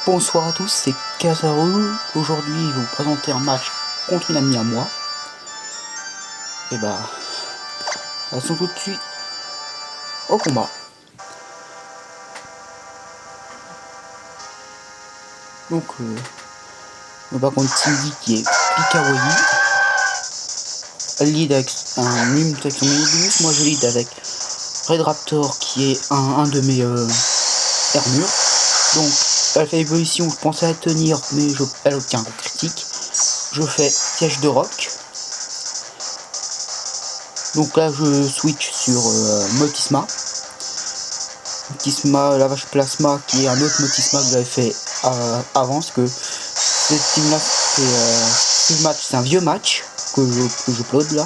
Bonsoir à tous, c'est Kazaru. Aujourd'hui, je vais vous présenter un match contre une amie à moi. Et bah, passons tout de suite au combat. Donc, on va contre Cindy qui est Pikawaii. Elle lead avec un Mime avec son Minibus. Moi, je lead avec Red Raptor qui est un de mes armures. Donc, elle fait évolution, je pensais la tenir, mais elle obtient un critique. Je fais piège de roc. Donc là je switch sur Motisma. Motisma, la vache plasma, qui est un autre Motisma que j'avais fait avant, parce que cette team là c'est un vieux match que je upload là.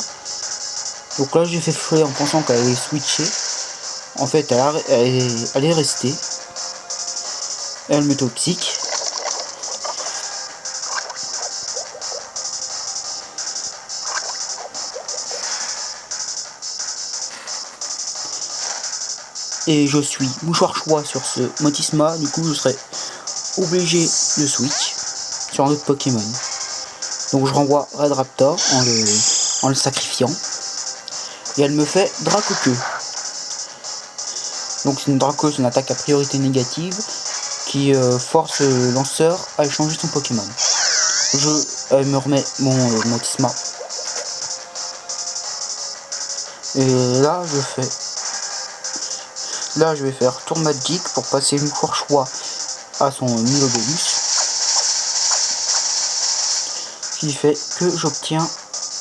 Donc là j'ai fait fouler en pensant qu'elle allait switcher. En fait elle est restée. Elle met toxique. Et je suis mouchoir choix sur ce Motisma, du coup je serai obligé de switch sur un autre Pokémon. Donc je renvoie Red Raptor en le sacrifiant. Et elle me fait Dracoqueux. Donc c'est une attaque à priorité négative qui force le lanceur à échanger son Pokémon. Elle me remet mon Motisma. Et là je vais faire Tour Magic pour passer une choix à son Milobélus. Ce qui fait que j'obtiens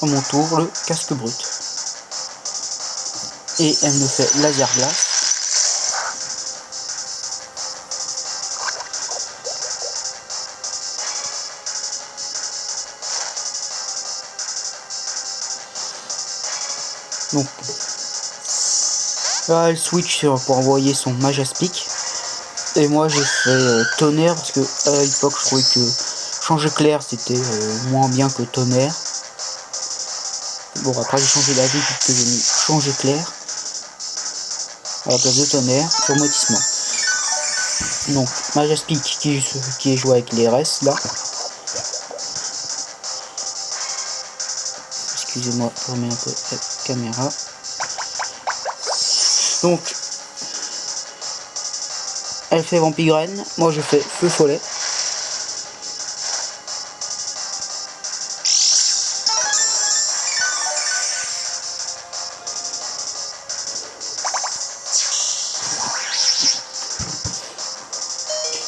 à mon tour le casque brut. Et elle me fait laser glace. Donc là elle switch pour envoyer son Majaspic. Et moi j'ai fait tonnerre parce que à l'époque je trouvais que changer clair c'était moins bien que tonnerre. Bon après j'ai changé d'avis puisque j'ai mis changer clair à la place de tonnerre sur Motisma. Donc Majaspic qui est joué avec les restes là. Excusez-moi, je remets un peu la caméra. Donc elle fait Vampigraine, moi je fais Feu Follet.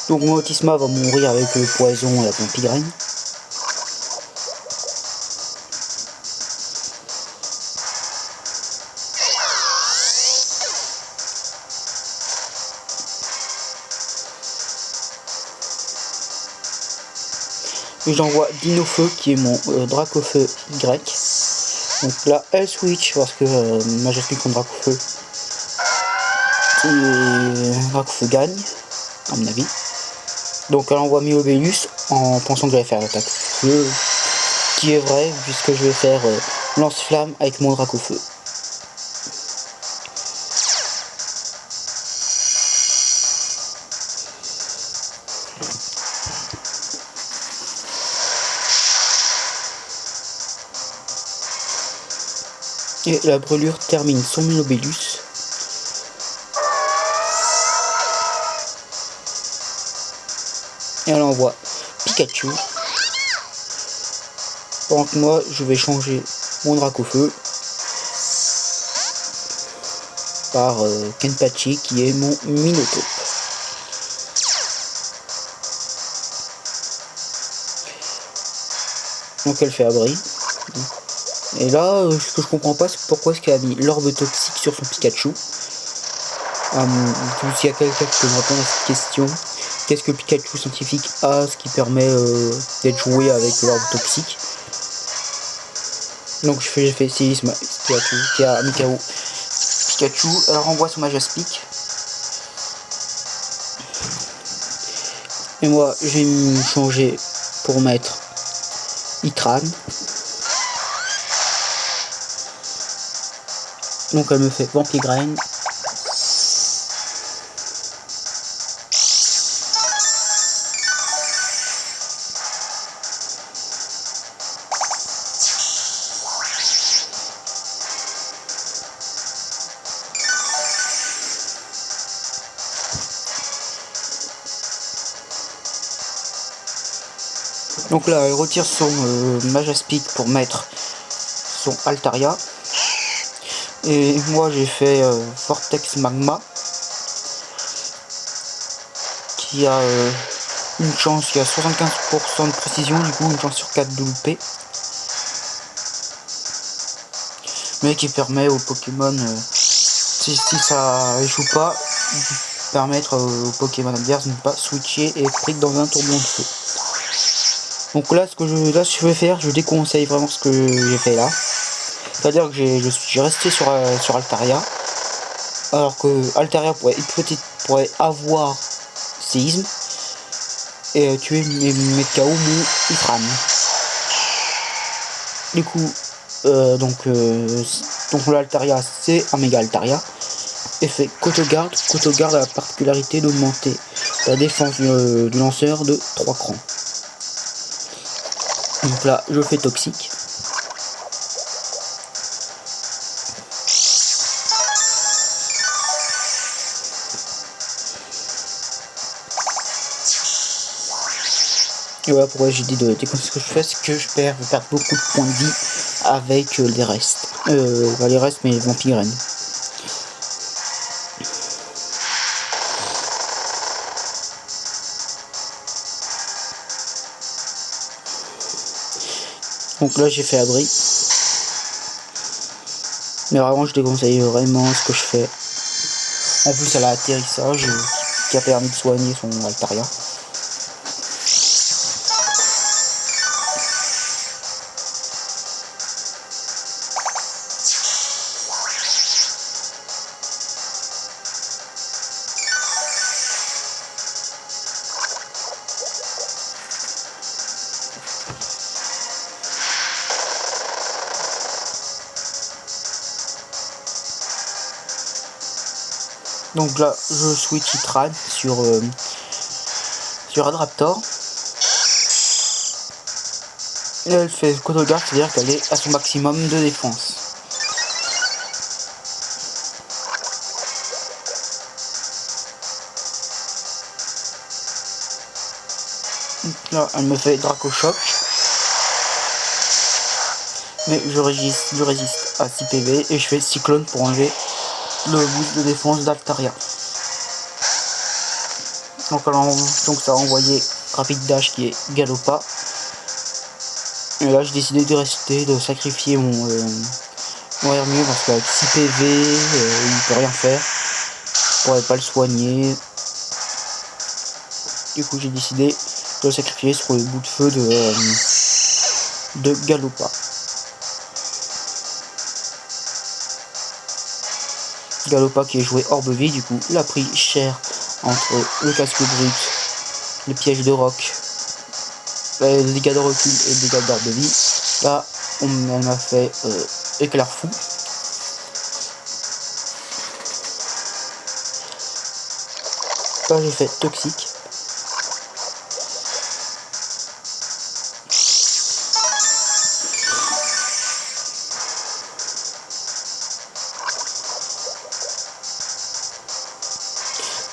Donc Motisma va mourir avec le poison et la Vampigraine. Et j'envoie Dinofeu qui est mon Dracofeu Y. Donc là elle switch parce que Majaspic contre Dracofeu. Et Dracofeu gagne, à mon avis. Donc elle envoie Milobélus en pensant que j'allais faire l'attaque feu. Qui est vrai puisque je vais faire lance-flamme avec mon Dracofeu. Et la brûlure termine son Milobélus. Et elle envoie Pikachu. Pendant que moi je vais changer mon Dracofeu par Kenpachi qui est mon Minotaur. Donc elle fait abri. Et là, ce que je comprends pas, c'est pourquoi est-ce qu'elle a mis l'orbe toxique sur son Pikachu. S'il y a quelqu'un qui peut me répondre à cette question, qu'est-ce que Pikachu scientifique a, ce qui permet d'être joué avec l'orbe toxique. Donc j'ai fait séisme Pikachu qui a Mikao. Pikachu, elle renvoie son Majaspic. Et moi, je vais me changer pour mettre Itran. Donc elle me fait Vampigraine. Donc là, elle retire son Majaspic pour mettre son Altaria. Et moi j'ai fait Vortex Magma qui a une chance, qui a 75% de précision, du coup une chance sur 4 de louper. Mais qui permet aux Pokémon, si ça échoue pas, permettre aux Pokémon adverses de ne pas switcher et être pris dans un tourbillon de feu. Donc là, ce que je vais faire, je déconseille vraiment ce que j'ai fait là. C'est-à-dire que j'ai resté sur Altaria, alors que Altaria pourrait avoir séisme et tuer mes KO mon Ifran. Du coup, donc l'Altaria c'est un méga Altaria. Effet Kotogarde. Kotogarde a la particularité d'augmenter la défense du lanceur de 3 crans. Donc là, je fais toxique. Et voilà pourquoi j'ai dit de déconseiller ce que je fais, c'est que je perds beaucoup de points de vie avec les restes. Pas les restes, mais les vampirènes. Donc là j'ai fait abri. Mais vraiment je déconseille vraiment ce que je fais. En plus elle a atterrissage qui a permis de soigner son Altaria. Donc là, je switch Itran sur Adraptor. Et elle fait Kotogarde, c'est-à-dire qu'elle est à son maximum de défense. Donc là, elle me fait Dracochoc. Mais je résiste à 6 PV et je fais Cyclone pour enlever le boost de défense d'Altaria. Donc ça a envoyé Rapid Dash qui est Galopa. Et là j'ai décidé de rester, de sacrifier mon Hermieux parce qu'avec 6 PV il peut rien faire. Je pourrais pas le soigner. Du coup j'ai décidé de le sacrifier sur le bout de feu de Galopa. Galopa qui est joué Orbe-Vie, du coup il a pris cher entre le casque brut, le piège de roc, les dégâts de recul et les dégâts d'Orbe-Vie. Là elle m'a fait éclair fou. Là j'ai fait toxique.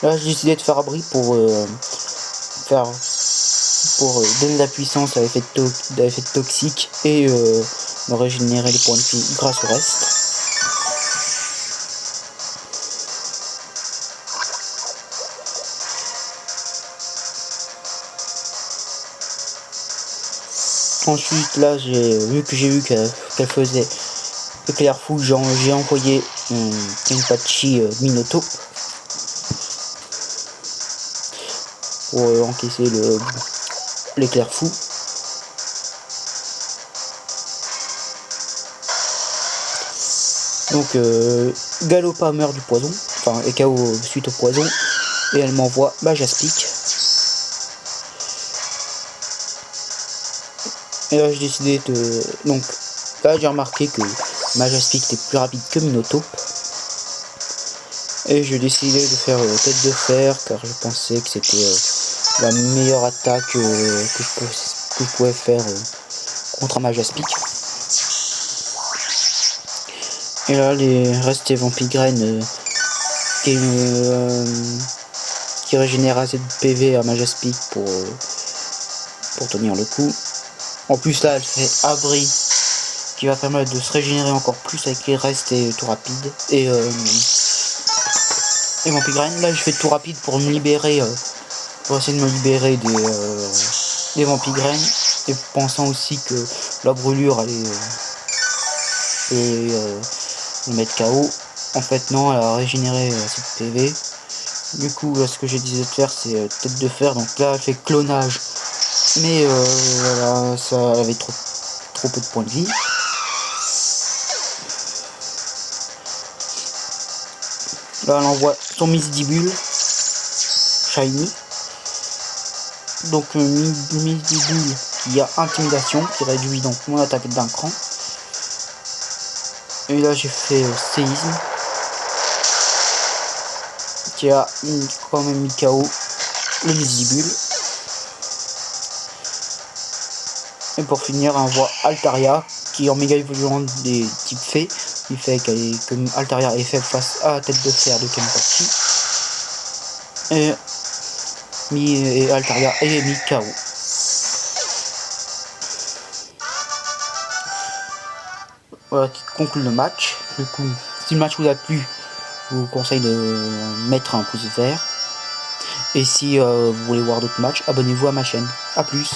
Là j'ai décidé de faire abri pour donner de la puissance à l'effet toxique et me régénérer les points de vie grâce au reste. Ensuite là j'ai vu qu'elle faisait éclair fou, j'ai envoyé Kenpachi Minoto pour encaisser l'éclair fou. Donc Galopa meurt du poison, enfin est KO suite au poison, et elle m'envoie Majaspic. Et là j'ai décidé de... Donc là j'ai remarqué que Majaspic était plus rapide que Minotaur. Et j'ai décidé de faire tête de fer car je pensais que c'était la meilleure attaque que je pouvais faire contre un Majaspic. Et là les restes Vampigraine qui régénère assez de PV à Majaspic pour tenir le coup. En plus là elle fait abri qui va permettre de se régénérer encore plus avec les restes et tout rapide. Et Vampigraine, là je fais tout rapide pour me libérer, pour essayer de me libérer des Vampigraines. Et pensant aussi que la brûlure allait le mettre KO. En fait non, elle a régénéré cette PV. Du coup ce que j'ai décidé de faire c'est tête de fer. Donc là elle fait clonage. Mais voilà, ça avait trop peu de points de vie. Là elle envoie son Misdibule Shiny. Donc Misdibule qui a intimidation, qui réduit donc mon attaque d'un cran. Et là j'ai fait séisme qui a quand même mis KO le Misdibule. Et pour finir on voit Altaria qui en méga évoluant des types fées. Il fait que Altaria est faible face à la tête de fer de Kenpachi. Et Altaria est mis KO. Voilà qui conclut le match. Du coup, si le match vous a plu, je vous conseille de mettre un pouce vert. Et si vous voulez voir d'autres matchs, abonnez-vous à ma chaîne. A plus.